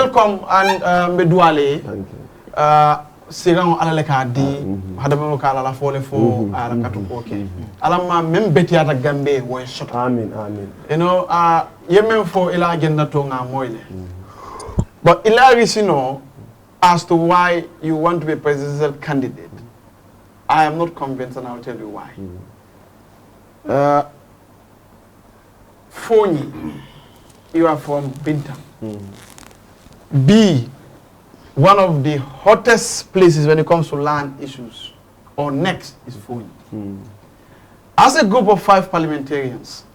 welcome and Meduale. Thank you. Sigan alaleka di hadama ko ala fole fo ala katu okay alama mem beti ata gambe wo shot Amen. you know yemen fo ila agenda to nga moyle but ila risino as to why you want to be a presidential candidate. I am not convinced, and I'll tell you why. Foni, you are from Bintam. B, one of the hottest places when it comes to land issues, or next is Foni. As a group of 5 parliamentarians,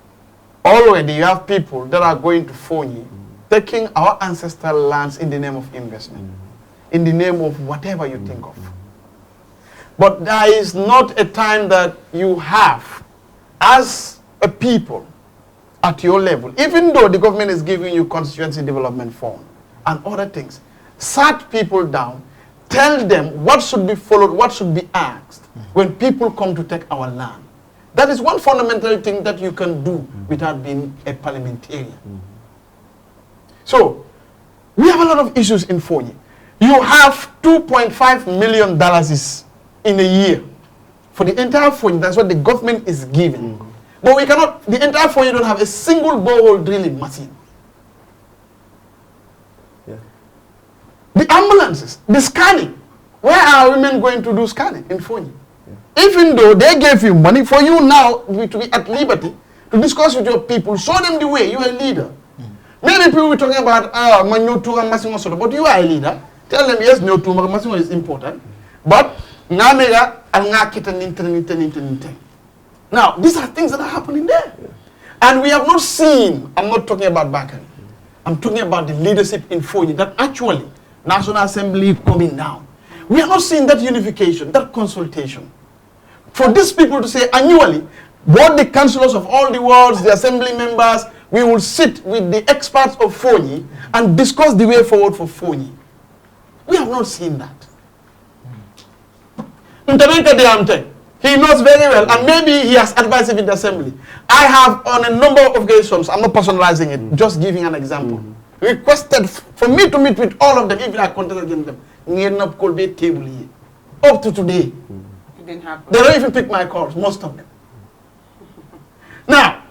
already you have people that are going to Foni, taking our ancestral lands in the name of investment, in the name of whatever you think of. But there is not a time that you have, as a people, at your level, even though the government is giving you constituency development fund and other things, sat people down, tell them what should be followed, what should be asked when people come to take our land. That is one fundamental thing that you can do without being a parliamentarian. So, we have a lot of issues in Foni. You have $2.5 million in a year for the entire Foni. That's what the government is giving. But we cannot, the entire Foni don't have a single borehole drilling machine. The ambulances, the scanning. Where are women going to do scanning in Foni? Even though they gave you money for you now to be at liberty to discuss with your people, show them the way. You are a leader. Many people were talking about, but you are a leader. Tell them, yes, no to is important. But now these are things that are happening there. And we have not seen, I'm not talking about Bakary. I'm talking about the leadership in Foni that actually, National Assembly coming down. We have not seen that unification, that consultation. For these people to say annually, both the councillors of all the wards, the assembly members, we will sit with the experts of Foni and discuss the way forward for Foni. We have not seen that. He knows very well, and maybe he has advised in the assembly. I have, on a number of occasions, I'm not personalizing it, just giving an example, requested for me to meet with all of them, even I contested against them. Up to today. It didn't happen. They don't even pick my calls, most of them. Now,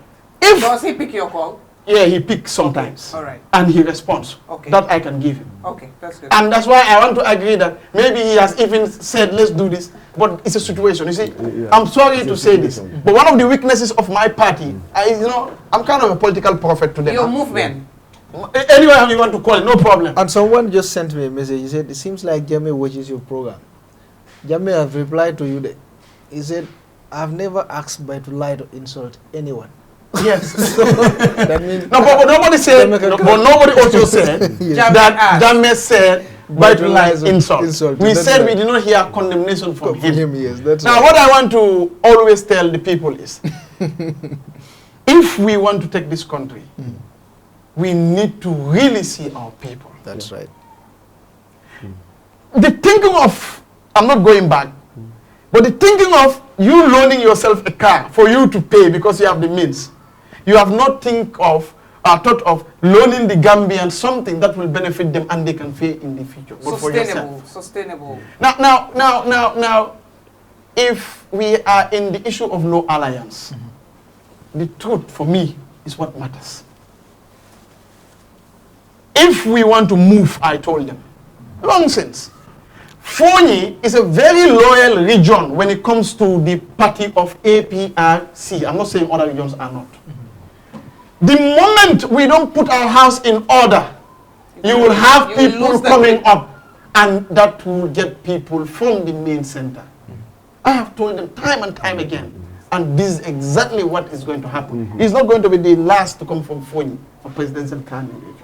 if... Does he pick your call? Yeah, he picks sometimes. Okay. All right. And he responds. Okay. That I can give him. Okay, that's good. And that's why I want to agree that maybe he has even said, let's do this. But it's a situation. You see, I'm sorry to say this, but one of the weaknesses of my party, I'm kind of a political prophet to them. Your movement. Anyway, you want to call it, no problem. And someone just sent me a message. He said, it seems like Jammeh watches your program. Jammeh has replied to you that he said, I've never asked by to lie to insult anyone. Yes. So, that means no, but nobody said, but nobody also said that Jammeh said by to lie insult. We said we did not hear condemnation from him. Yes, that's now, right. what I want to always tell the people is, if we want to take this country, we need to really see our people. That's right. The thinking of, I'm not going back, but the thinking of you loaning yourself a car for you to pay because you have the means, you have not thought of loaning the Gambian something that will benefit them and they can pay in the future. Sustainable. Now, if we are in the issue of no alliance, the truth for me is what matters. If we want to move, I told them, nonsense. Foni is a very loyal region when it comes to the party of APRC. I'm not saying other regions are not. The moment we don't put our house in order, you will have people coming up, and that will get people from the main center. I have told them time and time again, and this is exactly what is going to happen. He's not going to be the last to come from Foni for presidential candidate.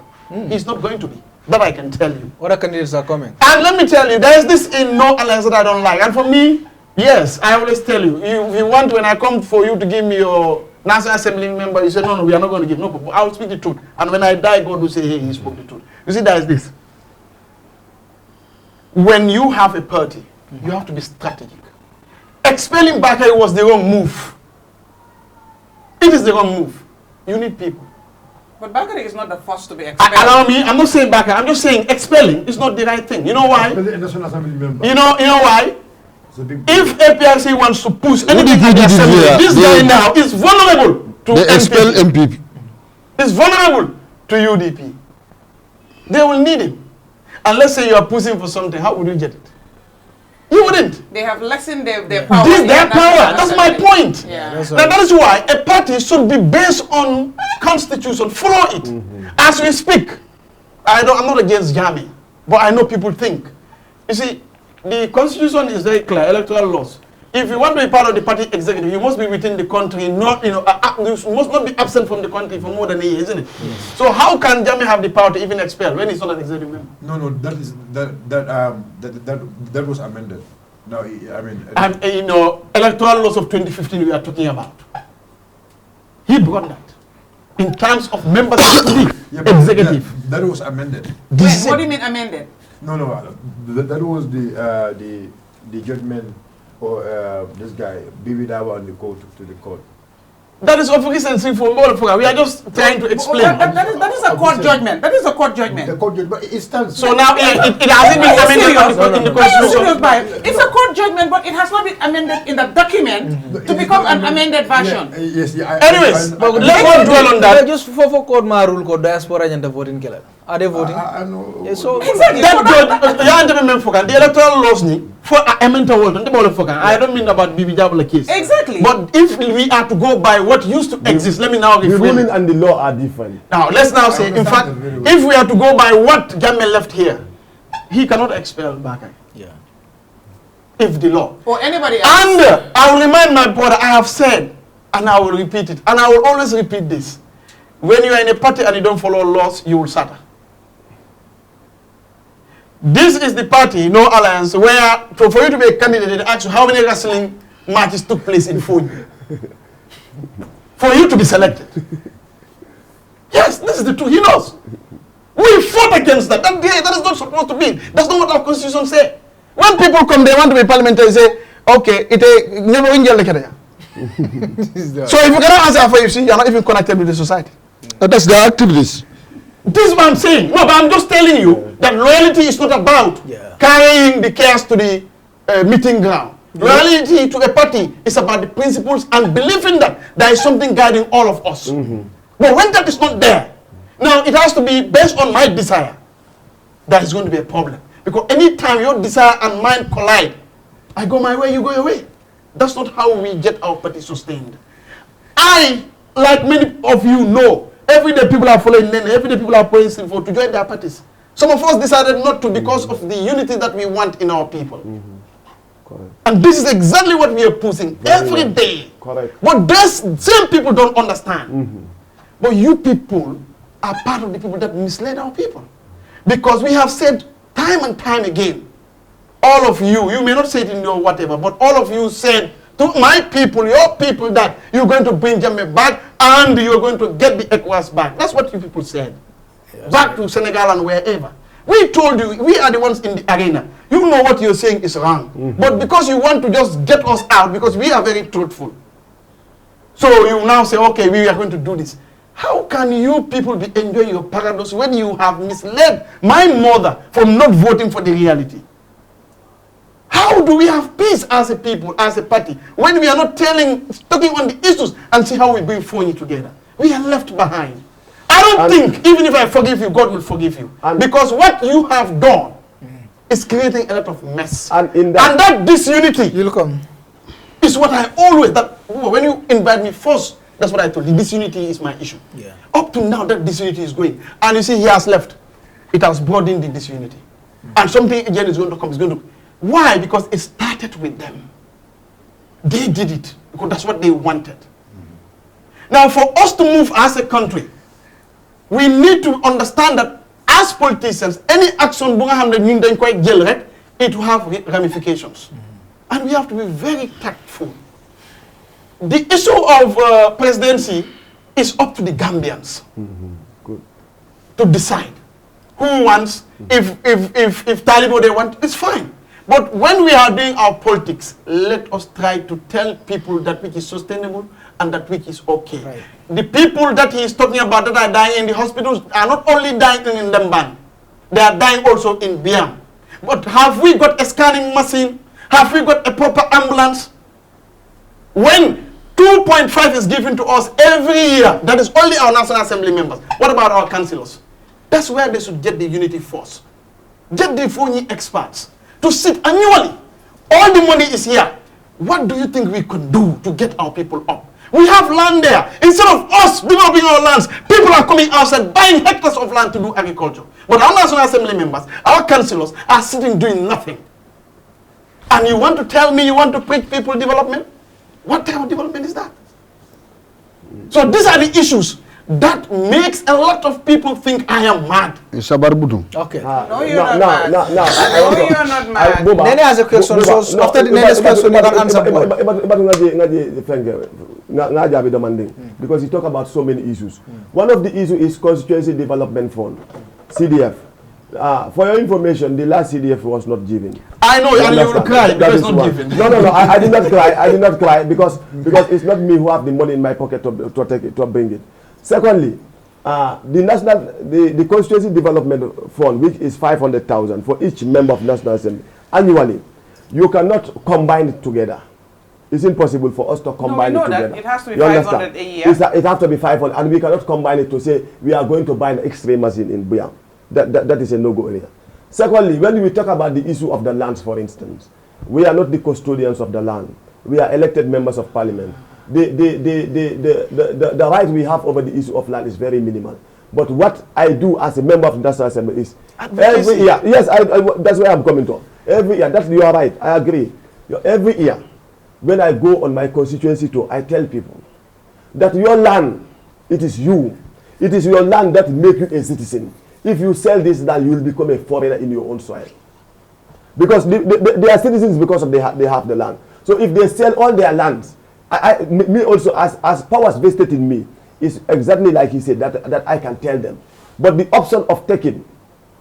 He's not going to be. That I can tell you. Other candidates are coming. And let me tell you, there is this in no alliance that I don't like. And for me, yes, I always tell you, if you want, when I come for you to give me your National Assembly member, you say, no, we are not going to give. No, I will speak the truth. And when I die, God will say, hey, he spoke the truth. You see, there is this. When you have a party, you have to be strategic. Expelling Bakary was the wrong move. It is the wrong move. You need people. But Bakary is not the first to be expelled. Allow me, I'm not saying Bakary, I'm just saying expelling is not the right thing. You know why? National Assembly member. You know why? If APRC wants to push did anything at the assembly, this guy now is vulnerable to They expel MPP. Is vulnerable to UDP. They will need him. And let's say you are pushing for something, how would you get it? You wouldn't. They have lessened their power. This their power. That's my point. Yeah. Now, that is why a party should be based on constitution. Follow it. As we speak, I'm not against Jammeh, but I know people think. You see, the constitution is very clear, electoral laws. If you want to be part of the party executive, you must be within the country, not, you must not be absent from the country for more than a year, isn't it? Yes. So how can Jammeh have the power to even expel when he's not an executive member? No, that was amended. No, I mean... And, electoral laws of 2015 we are talking about. He brought that. In terms of members of the executive. That was amended. Wait, what do you mean amended? No, that was the judgment for this guy, Bibi Dawa, and the court to the court. That is of recency for all of us. We are just trying to explain. That is a court judgment. That is a court judgment. The court judgment, it stands. So now it hasn't been amended in the Constitution. It's a court judgment, but it has not been amended in the document to become an amended version. Anyways, let's not dwell on that. Just for court ma rule ko diaspora and the voting killer. Are they voting? I know. Yeah, so exactly. The electoral laws for amendment world. I don't mean about Bibi Jabula case. Exactly. But if we are to go by what used to exist, let me now reframe. The ruling and the law are different. Now let's now say, in fact, if we are to go by what Jammeh left here, he cannot expel Bakary. Yeah. If the law. Or anybody else. And I will remind my brother, I have said, and I will repeat it, and I will always repeat this. When you are in a party and you don't follow laws, you will suffer. This is the party, no alliance, where for you to be a candidate, they ask you how many wrestling matches took place in Foni. For you to be selected. Yes, this is the truth. He knows. We fought against that. That is not supposed to be. That's not what our constitution says. When people come, they want to be parliamentary, say, okay, it never in jail. So if you cannot answer for you, you're not even connected with the society. That's the activities. This is what I'm saying. No, but I'm just telling you that loyalty is not about carrying the cares to the meeting ground. Loyalty to a party is about the principles and believing that there is something guiding all of us. But when that is not there, now it has to be based on my desire. That is going to be a problem. Because anytime your desire and mine collide, I go my way, you go your way. That's not how we get our party sustained. I, like many of you know, every day people are following Nene, every day people are praying for to join their parties. Some of us decided not to because of the unity that we want in our people. Correct. And this is exactly what we are pushing every day. Correct. But those same people don't understand. But you people are part of the people that misled our people. Because we have said time and time again, all of you may not say it in your whatever, but all of you said to my people, your people, that you're going to bring Jammeh back and you're going to get the ECOWAS back. That's what you people said. Yes, back to Senegal and wherever. We told you, we are the ones in the arena. You know what you're saying is wrong. But because you want to just get us out, because we are very truthful. So you now say, okay, we are going to do this. How can you people be enjoying your paradox when you have misled my mother from not voting for the reality? How do we have peace as a people, as a party, when we are not talking on the issues and see how we bring Foni together? We are left behind. I don't think, even if I forgive you, God will forgive you. Because what you have done is creating a lot of mess. And that disunity is what I always, when you invite me first, that's what I told you. Disunity is my issue. Yeah. Up to now, that disunity is going. And you see, he has left. It has broadened the disunity. And something again is going to come. It's going to. Why? Because it started with them. They did it because that's what they wanted. Now, for us to move as a country, we need to understand that as politicians, any action it will have ramifications. And we have to be very tactful. The issue of presidency is up to the Gambians to decide who wants. If Taliban they want, it's fine. But when we are doing our politics, let us try to tell people that which is sustainable and that which is okay. Right. The people that he is talking about that are dying in the hospitals are not only dying in Ndamban, they are dying also in Biam. But have we got a scanning machine? Have we got a proper ambulance? When 2.5 is given to us every year, that is only our National Assembly members. What about our councillors? That's where they should get the unity force. Get the Foni experts to sit annually. All the money is here. What do you think we could do to get our people up? We have land there. Instead of us developing our lands, people are coming outside buying hectares of land to do agriculture. But our National Assembly members, our councillors are sitting doing nothing. And you want to tell me you want to preach people development? What type of development is that? So these are the issues that makes a lot of people think I am mad. Okay. No, you're not mad. No, You're not mad. Nene has a question, so after the next question, you can answer more. Because he talk about so many issues. One of the issues is Constituency Development Fund, CDF. For your information, the last CDF was not given. I know, and you will cry because it's not given. No, I did not cry. I did not cry because it's not me who have the money in my pocket to take it, to bring it. Secondly, the Constituency Development Fund, which is 500,000 for each member of National Assembly annually, you cannot combine it together. It's impossible for us to combine it together. That. It has to be You 500 a year. It has to be 500, and we cannot combine it to say we are going to buy an X-ray machine in Biam. That is a no-go area. Secondly, when we talk about the issue of the lands, for instance, we are not the custodians of the land. We are elected members of parliament. The right we have over the issue of land is very minimal. But what I do as a member of the National Assembly is every year, yes, that's where I'm coming to. Every year, you are right, I agree. Every year, when I go on my constituency tour, I tell people that your land, it is you. It is your land that makes you a citizen. If you sell this land, you will become a foreigner in your own soil. Because they are citizens because they have the land. So if they sell all their lands, me also, as powers vested in me, is exactly like he said, that I can tell them. But the option of taking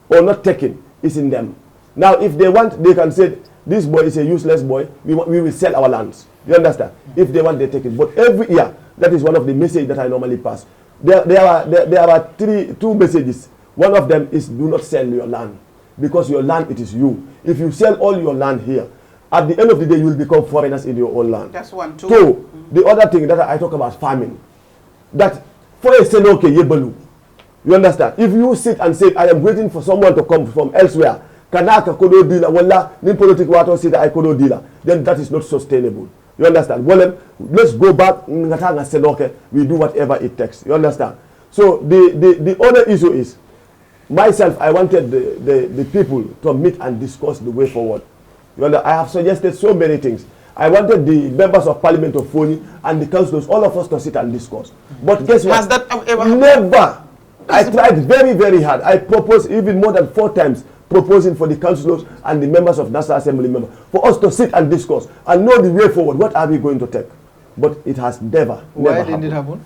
or not taking is in them. Now, if they want, they can say, this boy is a useless boy, we will sell our lands. You understand? If they want, they take it. But every year, that is one of the messages that I normally pass. There are two messages. One of them is, do not sell your land. Because your land, it is you. If you sell all your land here, at the end of the day, you will become foreigners in your own land. That's one, too. Two, the other thing that I talk about farming. That for a senoke yebalu, you understand? If you sit and say, I am waiting for someone to come from elsewhere, kanaka kodo dealer, wala, nin politic water say that I kodo dealer, then that is not sustainable. You understand? Well, let's go back, we do whatever it takes. You understand? So the other issue is, myself, I wanted the people to meet and discuss the way forward. You understand? I have suggested so many things. I wanted the members of parliament of Foni and the councillors, all of us to sit and discuss. But guess what? Has that ever happened? Never. I tried very, very hard. I proposed even more than 4 times, proposing for the councillors and the members of National Assembly members for us to sit and discuss and know the way forward. What are we going to take? But it has never didn't it happen?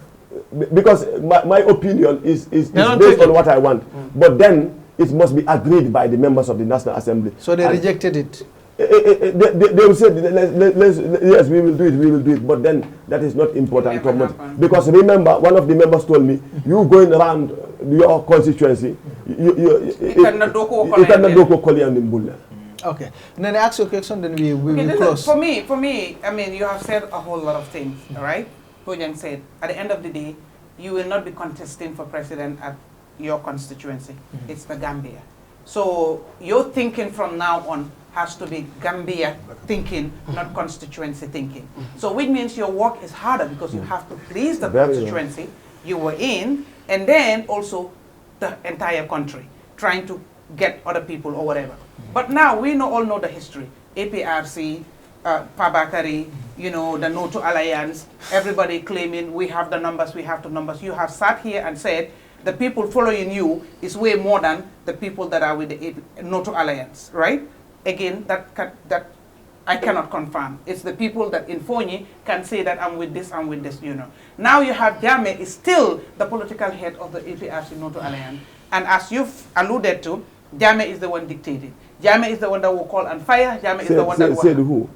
Because my opinion is based on what I want. But then it must be agreed by the members of the National Assembly. So they rejected it? They will say, yes, we will do it, but then that is not important. Because remember, one of the members told me, you going around your constituency, you cannot do Kolian. Okay. And then I ask you a question, then we will close. For me, I mean, you have said a whole lot of things, all right? Bojang said, at the end of the day, you will not be contesting for president at your constituency. It's the Gambia. So your thinking from now on has to be Gambia thinking, not constituency thinking. So which means your work is harder because you have to please the constituency you were in, and then also the entire country, trying to get other people or whatever. But now we all know the history. APRC, Bakary, you know, the No to Alliance, everybody claiming we have the numbers, we have the numbers. You have sat here and said the people following you is way more than the people that are with the No to Alliance, right? Again, that I cannot confirm. It's the people that in Foni can say that I'm with this, you know. Now you have Jammeh is still the political head of the APRC No to Alliance. And as you've alluded to, Jammeh is the one dictating. Jammeh is the one that will call on fire. Jammeh is the one that will... Said who?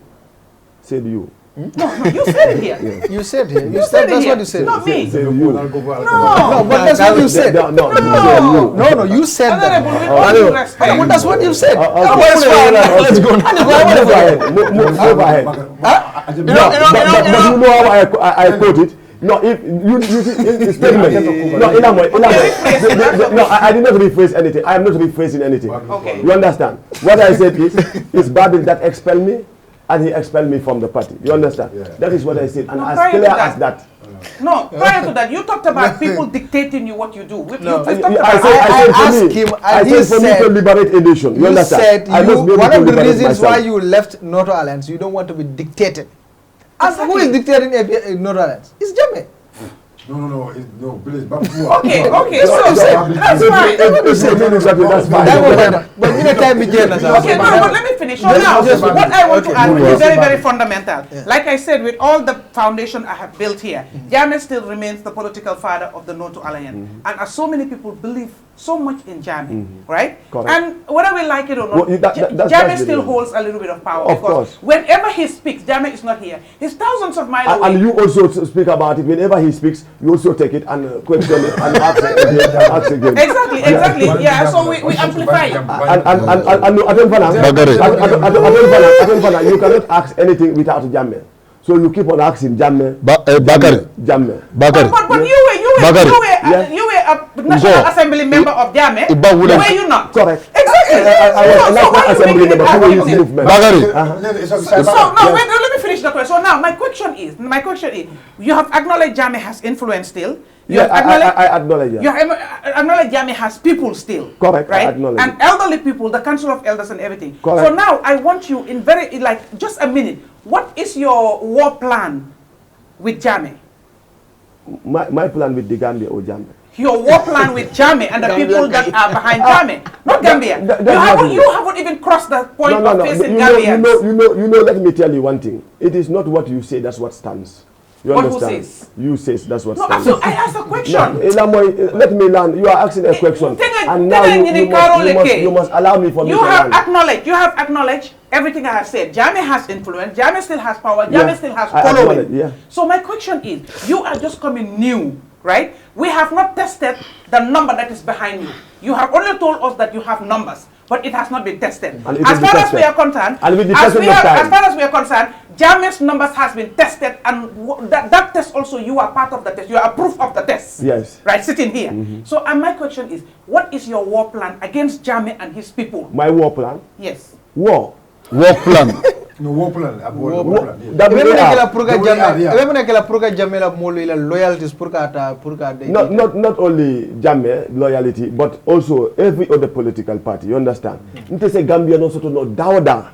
Said you. No, you said it here. You said here. You said it That's here. what you said. Not me. No, but that's what you said. No, you said that. Honorable, with all due respect. But that's what you said. Let's go. Move ahead. But you know how I quote it? No, if you statement. No, I did not rephrase anything. I am not rephrasing anything. Okay. You understand? What I said is Babil that expelled me, and he expelled me from the party. You understand? Yeah. That is what I said, and No, as clear as that. No, prior to that, you talked about people dictating you what you do. I said for me to liberate a nation. You understand? One of the reasons why you left Noto Alliance, you don't want to be dictated. And who is dictating in Noto Alliance? It's Jammeh. No, please. Okay, so that's fine. That's fine. But in a time began. Okay, no, but let me finish. So now, what I want to add is very, very fundamental. Like I said, with all the foundation I have built here, Jammeh still remains the political father of the Noto Alliance. And as so many people believe so much in Jammeh, right? Correct. And whether we like it or not, Jammeh still holds a little bit of power. Because whenever he speaks, Jammeh is not here. He's thousands of miles away. And you also speak about it. Whenever he speaks, you also take it and question it and ask again. Exactly. Yeah, so we amplify it. And you cannot ask anything without Jammeh. So you keep on asking Jammeh. Bakary. Jammeh. Bakary. But you were a National Assembly member of Jammeh. Were you not? Correct. Exactly. I was a National Assembly member of his movement. Bakary. So now, wait, let me finish the question. So now, my question is, you have acknowledged Jammeh has influence still. I acknowledge that. You have acknowledged Jammeh has people still. Correct. Right? I acknowledge and elderly people, the Council of Elders and everything. Correct. So now, I want you in just a minute. What is your war plan with Jammeh? My plan with the Gambia or Jammeh? Your war plan with Jammeh and the people that are behind Jammeh, not Gambia. You haven't even crossed the point of facing Gambia. You know, let me tell you one thing. It is not what you say, that's what stands. You understand? Who says? You says that's what stands. No, I asked a question. Let me learn. You are asking a question. And now you must allow me for me to learn. You have acknowledged everything I have said. Jammeh has influence. Jammeh still has power. Jammeh still has following. So my question is, you are just coming new, right? We have not tested the number that is behind you. You have only told us that you have numbers, but it has not been tested. As far as we are concerned, Jammeh's numbers has been tested, and that test also, you are part of the test. You are proof of the test. Yes. Right, sitting here. So my question is, what is your war plan against Jammeh and his people? My war plan? Yes. War plan. No war plan. Not only Jammeh loyalty, but also every other political party. You understand? Say Gambia no sort of no dawda.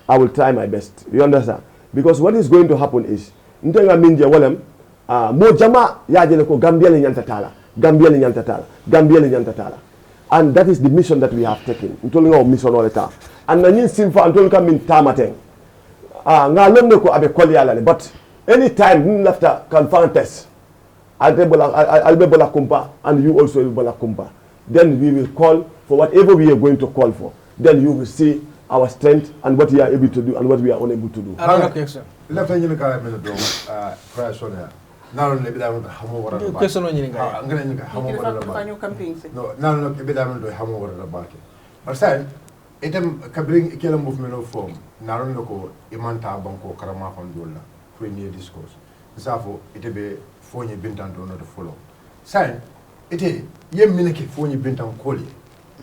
I will try my best. You understand? Because what is going to happen is, Ntenga Mindia Walem, Mo Jama Yajeleko Gambia Nyantatala, Gambia Nyantatala. And that is the mission that we have taken. Ntolunga mission all the time. And Nanin Simfa Antolka min Tamateng. Ngaloneko abe Kolialane. But anytime after confirm test, Albebola Kumpa, and you also Bola Kumpa, then we will call for whatever we are going to call for. Then you will see our strength and what we are able to do and what we are unable to do. Left hand in the car, price on here. Now, maybe I want to have over the question on you. I'm going to have over the market. But say, it can bring a killer movement of form. Naronoko, Imanta Banco, Karama Fondola, Premier Discourse. Safo, it be Foni Bintan to not follow. Sign, it is Yeminaki Foni Bintan Coli,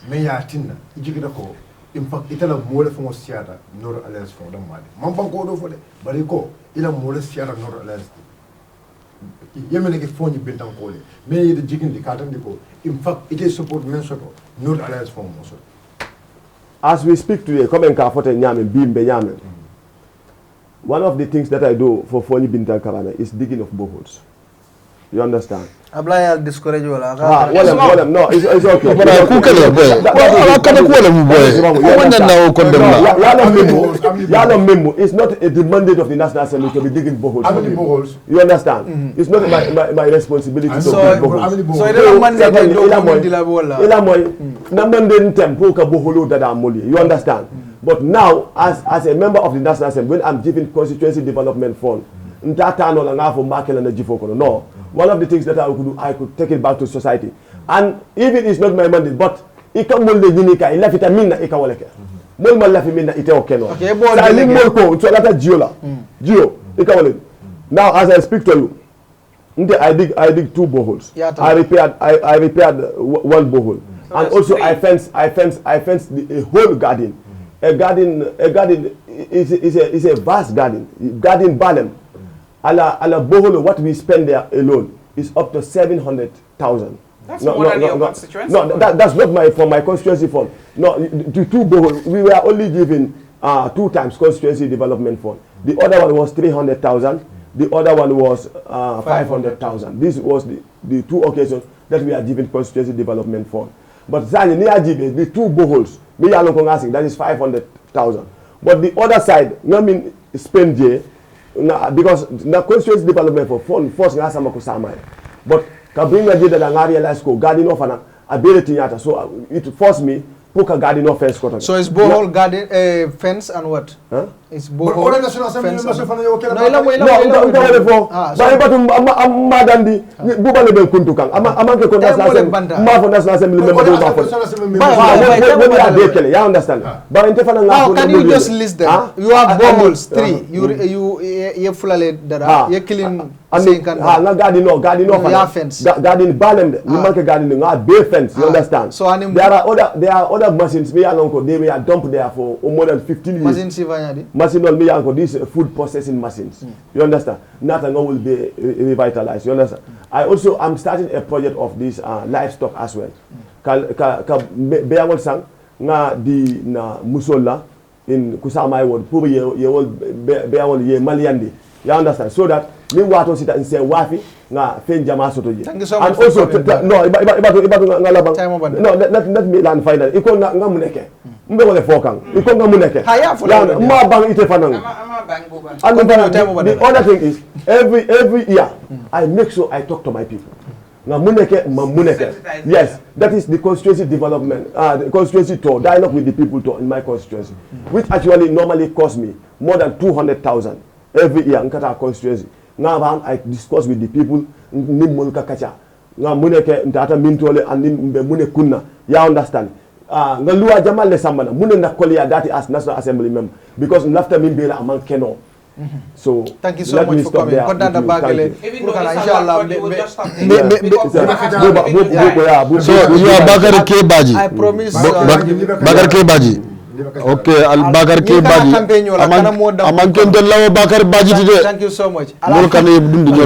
Maya Tina, Ijigako. In fact, it is a more from Seattle, nor alliance for the money. Mampanko for it, but it go, it is a more Seattle, nor alliance. Yemeneke Foni Bintan Coli, may the jigging the carton go. In fact, it is support mention, nor alliance for Mosso. As we speak today, come and Kafote Yamen, Bimbe Yamen. One of the things that I do for Foni Bintan Karana is digging of boreholes. You understand? Abla discourage wala. No, it's okay. Yalo Memo is not the mandate of the National Assembly to be digging boreholes. You understand? It's not my responsibility to dig boreholes. So it's mandate you understand? But now, as a member of the National Assembly, when I'm giving Constituency Development Fund, no. One of the things that I could do, I could take it back to society. And even it's not my mandate, but ika molde ginika ila vitamina ika waleke. Mol mal lafi minna ite okeno. Okay, I live more ko to lata giola. Gio ika waleke. Now as I speak to you, I dig 2 boreholes. I repaired 1 borehole. So and also 3. I fenced a whole garden. A garden is a vast garden. Garden Balem. Ala borehole, what we spend there alone is up to 700,000. That's more than your constituency. No, that's not for my constituency fund. No, the 2 boreholes, we were only given 2 times constituency development fund. The other one was 300,000. The other one was 500,000. This was the 2 occasions that we are given constituency development fund. But the 2 boreholes, that is 500,000. But the other side, I mean, spend there. Because the constituency development for fund force nga sama ko sama but ka bringa je da nga realize ko garden of an ability yata so it forced me put a garden of fence ko. So it's borehole garden fence and what? Huh? It's borehole fence. No, can you just list them? You have boreholes 3. You fulale dara. You killing garden fence. Garden balem. You make a garden bay fence. You understand? So there are other machines. They were dumped there for more than 15 years. These food processing machines. You understand? Nothing will be revitalized. You understand? I also am starting a project of this livestock as well. Beangol sang nga di na musola in kusama word pour ye beangol ye maliandi. You understand? So that me wato sita in say wafi nga fen jama soto ye. And also no let me land final. Iko nga muneke. Mbele fokang. Iko nga muneke. Ma bang ite fanang. And the other thing is every year I make sure I talk to my people. Yes, that is the constituency development, the constituency tour, dialogue with the people tour in my constituency, which actually normally costs me more than 200,000 every year in Qatar constituency. Now I discuss with the people, you understand? Ngalua Jamal le sambana mune na kolia dati as National Assembly member because after me bela among Keno. So thank you so much for coming. Content Bakary. So you are Bakary Badjie. I promise. Bakary Badjie. Okay, Bakary Badjie. Amanken to lawa Bakary Badjie today. Thank you so much. Bakary Badjie.